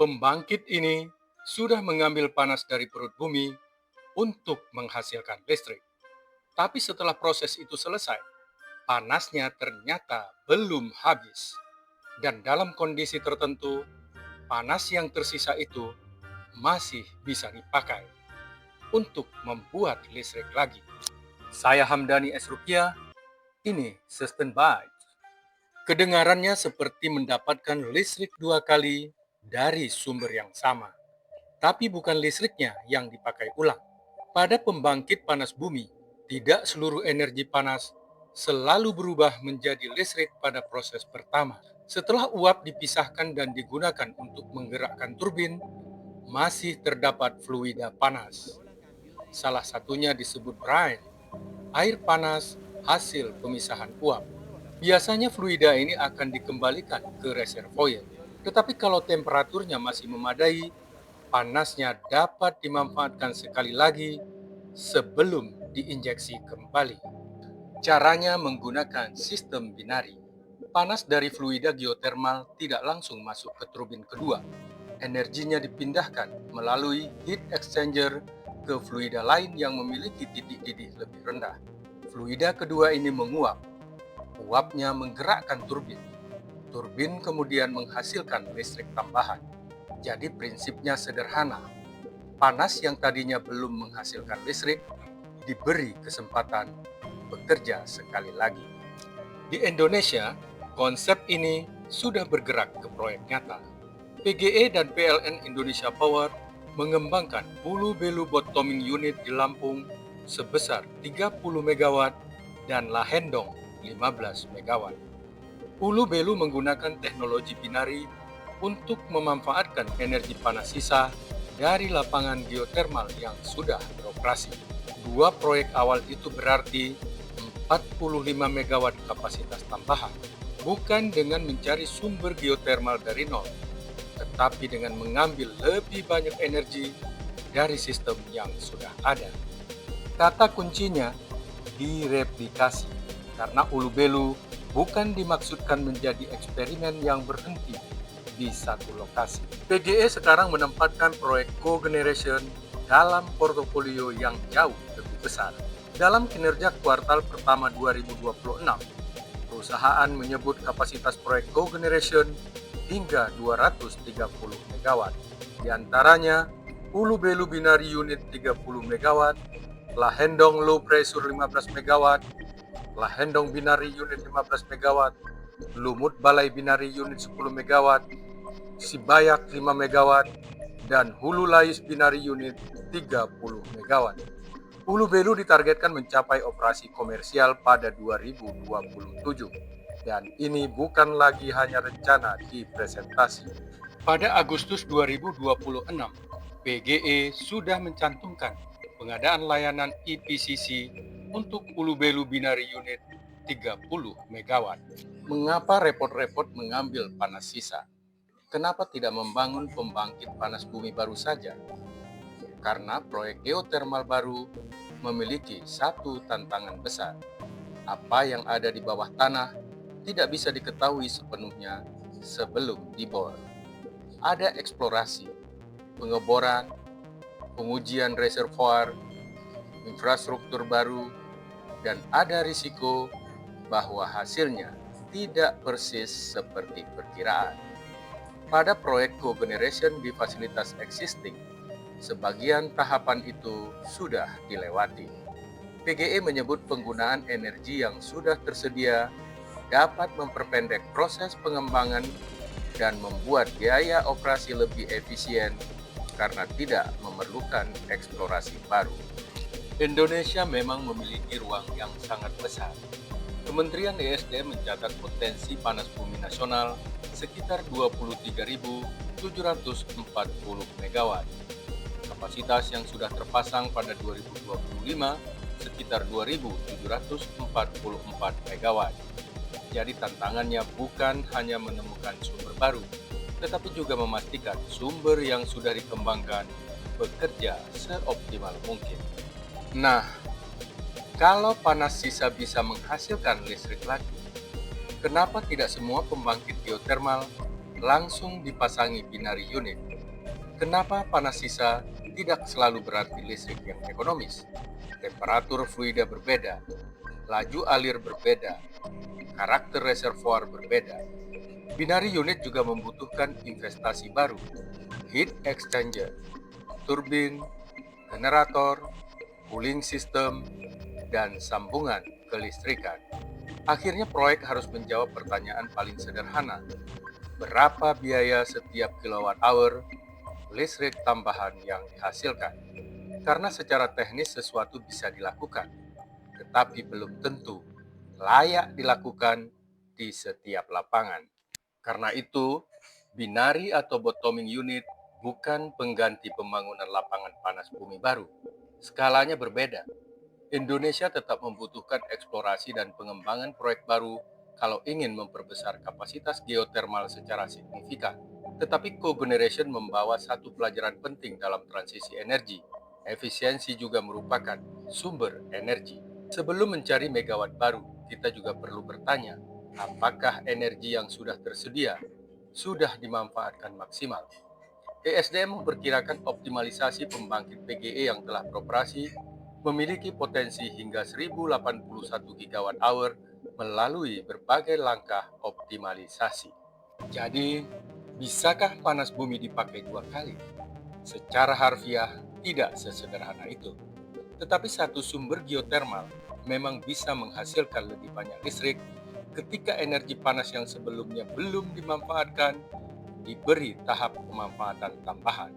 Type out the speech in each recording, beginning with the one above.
Pembangkit ini sudah mengambil panas dari perut bumi untuk menghasilkan listrik. Tapi setelah proses itu selesai, panasnya ternyata belum habis. Dan dalam kondisi tertentu, panas yang tersisa itu masih bisa dipakai untuk membuat listrik lagi. Saya Hamdani S. Rukiah, ini Sustain Bytes. Kedengarannya seperti mendapatkan listrik dua kali dari sumber yang sama. Tapi bukan listriknya yang dipakai ulang. Pada pembangkit panas bumi, tidak seluruh energi panas selalu berubah menjadi listrik pada proses pertama. Setelah uap dipisahkan dan digunakan untuk menggerakkan turbin, masih terdapat fluida panas. Salah satunya disebut brine, air panas hasil pemisahan uap. Biasanya fluida ini akan dikembalikan ke reservoir, tetapi kalau temperaturnya masih memadai, panasnya dapat dimanfaatkan sekali lagi sebelum diinjeksi kembali. Caranya menggunakan sistem binari. Panas dari fluida geotermal tidak langsung masuk ke turbin kedua. Energinya dipindahkan melalui heat exchanger ke fluida lain yang memiliki titik didih lebih rendah. Fluida kedua ini menguap. Uapnya menggerakkan turbin. Turbin kemudian menghasilkan listrik tambahan. Jadi prinsipnya sederhana. Panas yang tadinya belum menghasilkan listrik diberi kesempatan bekerja sekali lagi. Di Indonesia, konsep ini sudah bergerak ke proyek nyata. PGE dan PLN Indonesia Power mengembangkan Hulu Belu Bottoming Unit di Lampung sebesar 30 MW dan Lahendong 15 MW. Hulu Belu menggunakan teknologi binari untuk memanfaatkan energi panas sisa dari lapangan geotermal yang sudah beroperasi. Dua proyek awal itu berarti 45 MW kapasitas tambahan, bukan dengan mencari sumber geotermal dari nol, tetapi dengan mengambil lebih banyak energi dari sistem yang sudah ada. Kata kuncinya direplikasi, karena Hulu Belu bukan dimaksudkan menjadi eksperimen yang berhenti di satu lokasi. PGE sekarang menempatkan proyek cogeneration dalam portofolio yang jauh lebih besar. Dalam kinerja kuartal pertama 2026, perusahaan menyebut kapasitas proyek cogeneration hingga 230 MW. Di antaranya Hulu Belu Binari Unit 30 MW, Lahendong Low Pressure 15 MW, Lahendong Binari Unit 15 MW, Lumut Balai Binari Unit 10 MW, Sibayak 5 MW, dan Hulu Lais Binari Unit 30 MW. Hulu Belu ditargetkan mencapai operasi komersial pada 2027. Dan ini bukan lagi hanya rencana di presentasi. Pada Agustus 2026, PGE sudah mencantumkan pengadaan layanan EPCC untuk Hulu Belu Binari Unit 30 MW. Mengapa repot-repot mengambil panas sisa? Kenapa tidak membangun pembangkit panas bumi baru saja? Karena proyek geotermal baru memiliki satu tantangan besar. Apa yang ada di bawah tanah tidak bisa diketahui sepenuhnya sebelum dibor. Ada eksplorasi, pengeboran, pengujian reservoir, infrastruktur baru, dan ada risiko bahwa hasilnya tidak persis seperti perkiraan. Pada proyek cogeneration di fasilitas existing, sebagian tahapan itu sudah dilewati. PGE menyebut penggunaan energi yang sudah tersedia dapat memperpendek proses pengembangan dan membuat biaya operasi lebih efisien karena tidak memerlukan eksplorasi baru. Indonesia memang memiliki ruang yang sangat besar. Kementerian ESDM mencatat potensi panas bumi nasional sekitar 23.740 MW. Kapasitas yang sudah terpasang pada 2025 sekitar 2.744 MW. Jadi tantangannya bukan hanya menemukan sumber baru, tetapi juga memastikan sumber yang sudah dikembangkan bekerja seoptimal mungkin. Nah, kalau panas sisa bisa menghasilkan listrik lagi, kenapa tidak semua pembangkit geotermal langsung dipasangi binary unit. Kenapa panas sisa tidak selalu berarti listrik yang ekonomis? Temperatur fluida berbeda, laju alir berbeda, karakter reservoir berbeda. Binary unit juga membutuhkan investasi baru, heat exchanger, turbin, generator, cooling system, dan sambungan kelistrikan. Akhirnya proyek harus menjawab pertanyaan paling sederhana. Berapa biaya setiap kilowatt hour listrik tambahan yang dihasilkan? Karena secara teknis sesuatu bisa dilakukan, tetapi belum tentu layak dilakukan di setiap lapangan. Karena itu, binary atau bottoming unit bukan pengganti pembangunan lapangan panas bumi baru. Skalanya berbeda. Indonesia tetap membutuhkan eksplorasi dan pengembangan proyek baru kalau ingin memperbesar kapasitas geotermal secara signifikan. Tetapi cogeneration membawa satu pelajaran penting dalam transisi energi. Efisiensi juga merupakan sumber energi. Sebelum mencari megawatt baru, kita juga perlu bertanya, apakah energi yang sudah tersedia sudah dimanfaatkan maksimal? ESDM memperkirakan optimalisasi pembangkit PGE yang telah beroperasi memiliki potensi hingga 1081 gigawatt hour melalui berbagai langkah optimalisasi. Jadi, bisakah panas bumi dipakai 2 kali? Secara harfiah, tidak sesederhana itu. Tetapi satu sumber geotermal memang bisa menghasilkan lebih banyak listrik ketika energi panas yang sebelumnya belum dimanfaatkan diberi tahap pemanfaatan tambahan.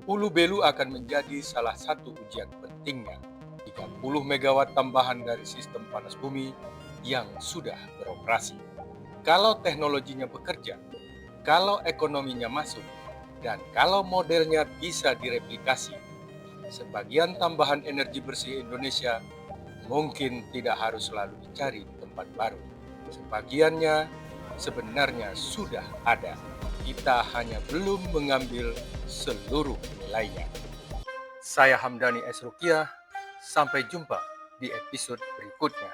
Hulu Belu akan menjadi salah satu ujian pentingnya. 30 megawatt tambahan dari sistem panas bumi yang sudah beroperasi. Kalau teknologinya bekerja, kalau ekonominya masuk, dan kalau modelnya bisa direplikasi, sebagian tambahan energi bersih Indonesia mungkin tidak harus selalu dicari di tempat baru. Sebagiannya sebenarnya sudah ada. Kita hanya belum mengambil seluruh nilainya. Saya Hamdani S. Rukiah, sampai jumpa di episode berikutnya.